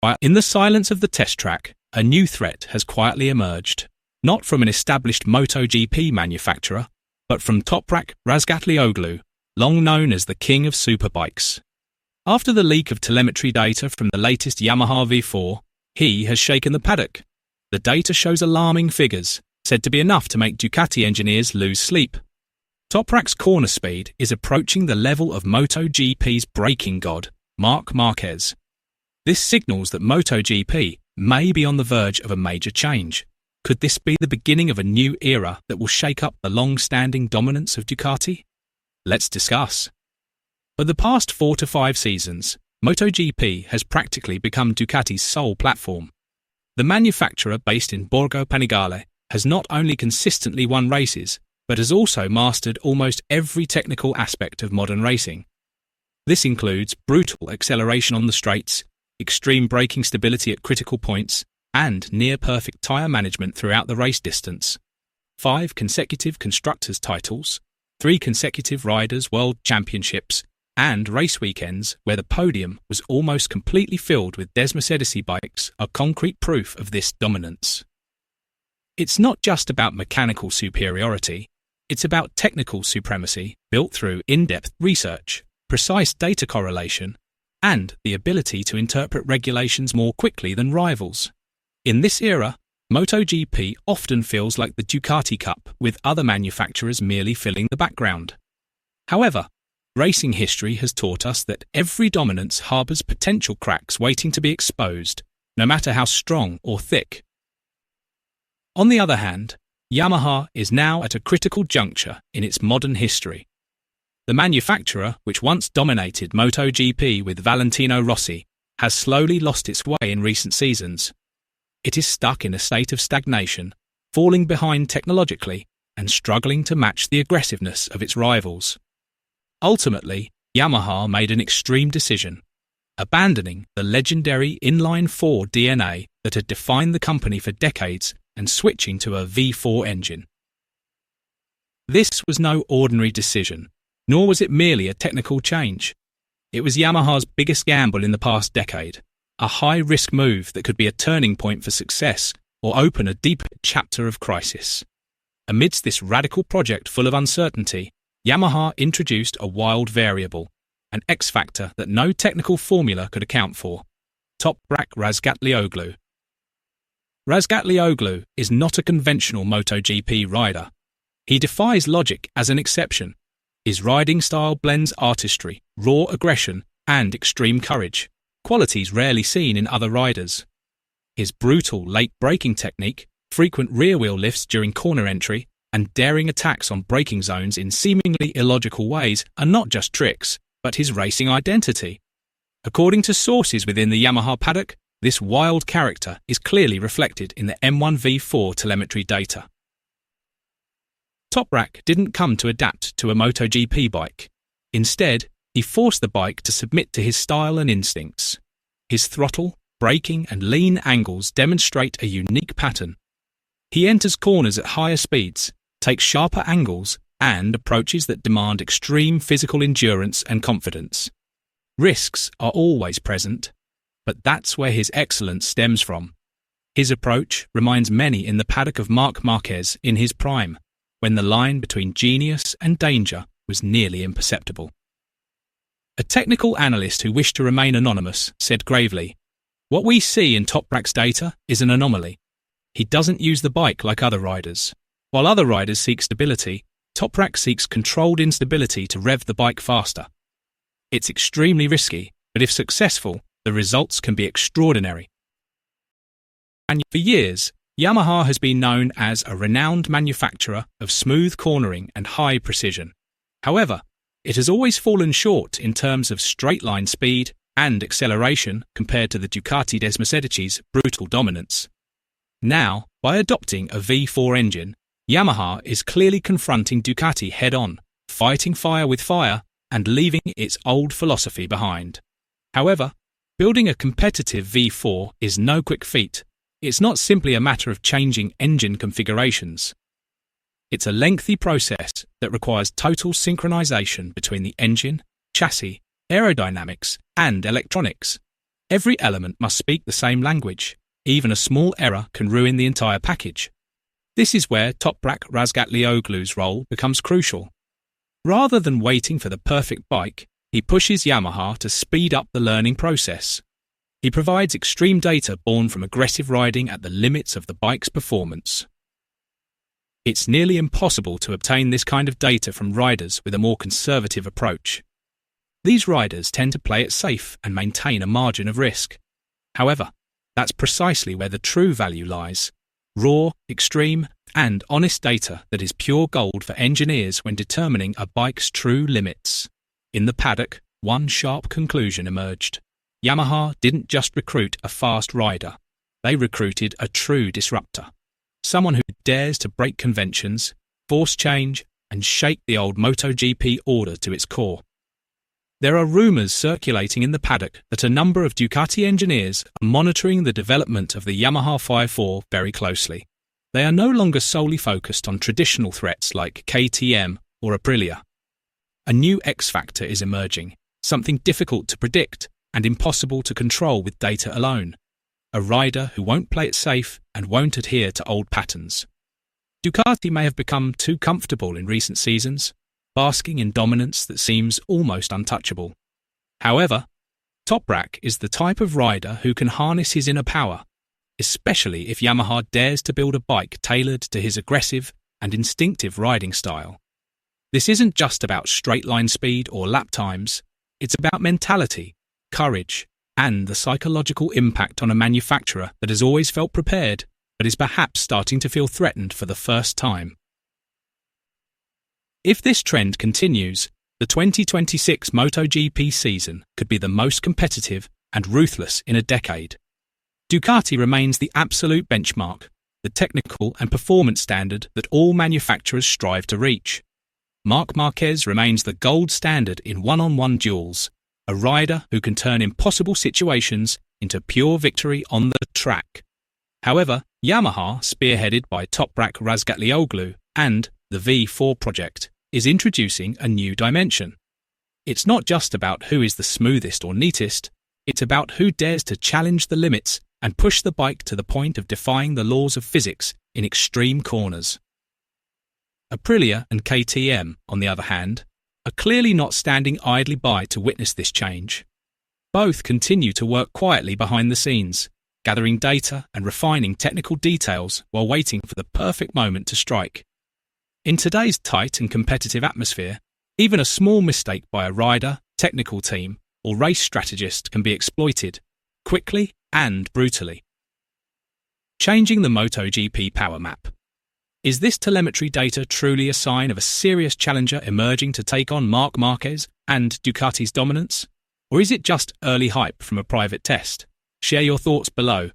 In the silence of the test track, a new threat has quietly emerged, not from an established MotoGP manufacturer, but from Toprak Razgatlioglu, long known as the king of superbikes. After the leak of telemetry data from the latest Yamaha V4, he has shaken the paddock. The data shows alarming figures, said to be enough to make Ducati engineers lose sleep. Toprak's corner speed is approaching the level of MotoGP's braking god, Marc Marquez. This signals that MotoGP may be on the verge of a major change. Could this be the beginning of a new era that will shake up the long-standing dominance of Ducati? Let's discuss. For the past 4 to 5 seasons, MotoGP has practically become Ducati's sole platform. The manufacturer based in Borgo Panigale has not only consistently won races, but has also mastered almost every technical aspect of modern racing. This includes brutal acceleration on the straights, extreme braking stability at critical points, and near-perfect tyre management throughout the race distance. 5 consecutive constructors' titles, 3 consecutive Riders' World Championships, and race weekends where the podium was almost completely filled with Mercedes bikes are concrete proof of this dominance. It's not just about mechanical superiority, it's about technical supremacy built through in-depth research, precise data correlation, and the ability to interpret regulations more quickly than rivals. In this era, MotoGP often feels like the Ducati Cup, with other manufacturers merely filling the background. However, racing history has taught us that every dominance harbours potential cracks waiting to be exposed, no matter how strong or thick. On the other hand, Yamaha is now at a critical juncture in its modern history. The manufacturer, which once dominated MotoGP with Valentino Rossi, has slowly lost its way in recent seasons. It is stuck in a state of stagnation, falling behind technologically and struggling to match the aggressiveness of its rivals. Ultimately, Yamaha made an extreme decision, abandoning the legendary inline-4 DNA that had defined the company for decades and switching to a V4 engine. This was no ordinary decision, nor was it merely a technical change. It was Yamaha's biggest gamble in the past decade, a high-risk move that could be a turning point for success or open a deeper chapter of crisis. Amidst this radical project full of uncertainty, Yamaha introduced a wild variable, an X-factor that no technical formula could account for: Toprak Razgatlioglu. Razgatlioglu is not a conventional MotoGP rider. He defies logic as an exception. His riding style blends artistry, raw aggression, and extreme courage, qualities rarely seen in other riders. His brutal late braking technique, frequent rear-wheel lifts during corner entry, and daring attacks on braking zones in seemingly illogical ways are not just tricks, but his racing identity. According to sources within the Yamaha paddock, this wild character is clearly reflected in the M1V4 telemetry data. Toprak didn't come to adapt to a MotoGP bike. Instead, he forced the bike to submit to his style and instincts. His throttle, braking, and lean angles demonstrate a unique pattern. He enters corners at higher speeds, takes sharper angles, and approaches that demand extreme physical endurance and confidence. Risks are always present, but that's where his excellence stems from. His approach reminds many in the paddock of Marc Marquez in his prime, when the line between genius and danger was nearly imperceptible. A technical analyst who wished to remain anonymous said gravely, "What we see in Toprak's data is an anomaly. He doesn't use the bike like other riders. While other riders seek stability, Toprak seeks controlled instability to rev the bike faster. It's extremely risky, but if successful, the results can be extraordinary." And for years, Yamaha has been known as a renowned manufacturer of smooth cornering and high precision. However, it has always fallen short in terms of straight-line speed and acceleration compared to the Ducati Mercedes' brutal dominance. Now, by adopting a V4 engine, Yamaha is clearly confronting Ducati head-on, fighting fire with fire and leaving its old philosophy behind. However, building a competitive V4 is no quick feat. It's not simply a matter of changing engine configurations. It's a lengthy process that requires total synchronization between the engine, chassis, aerodynamics, and electronics. Every element must speak the same language. Even a small error can ruin the entire package. This is where Toprak Razgatlioglu's role becomes crucial. Rather than waiting for the perfect bike, he pushes Yamaha to speed up the learning process. He provides extreme data born from aggressive riding at the limits of the bike's performance. It's nearly impossible to obtain this kind of data from riders with a more conservative approach. These riders tend to play it safe and maintain a margin of risk. However, that's precisely where the true value lies: raw, extreme, and honest data that is pure gold for engineers when determining a bike's true limits. In the paddock, one sharp conclusion emerged. Yamaha didn't just recruit a fast rider, they recruited a true disruptor. Someone who dares to break conventions, force change, and shake the old MotoGP order to its core. There are rumours circulating in the paddock that a number of Ducati engineers are monitoring the development of the Yamaha 5.4 very closely. They are no longer solely focused on traditional threats like KTM or Aprilia. A new X-factor is emerging, something difficult to predict and impossible to control with data alone. A rider who won't play it safe and won't adhere to old patterns. Ducati may have become too comfortable in recent seasons, basking in dominance that seems almost untouchable. However, Toprak is the type of rider who can harness his inner power, especially if Yamaha dares to build a bike tailored to his aggressive and instinctive riding style. This isn't just about straight-line speed or lap times, it's about mentality, courage, and the psychological impact on a manufacturer that has always felt prepared but is perhaps starting to feel threatened for the first time. If this trend continues, the 2026 MotoGP season could be the most competitive and ruthless in a decade. Ducati remains the absolute benchmark, the technical and performance standard that all manufacturers strive to reach. Marc Marquez remains the gold standard in one-on-one duels, a rider who can turn impossible situations into pure victory on the track. However, Yamaha, spearheaded by Toprak Razgatlioglu and the V4 project, is introducing a new dimension. It's not just about who is the smoothest or neatest, it's about who dares to challenge the limits and push the bike to the point of defying the laws of physics in extreme corners. Aprilia and KTM, on the other hand, are clearly not standing idly by to witness this change. Both continue to work quietly behind the scenes, gathering data and refining technical details while waiting for the perfect moment to strike. In today's tight and competitive atmosphere, even a small mistake by a rider, technical team, or race strategist can be exploited, quickly and brutally. Changing the MotoGP power map. Is this telemetry data truly a sign of a serious challenger emerging to take on Marc Marquez and Ducati's dominance? Or is it just early hype from a private test? Share your thoughts below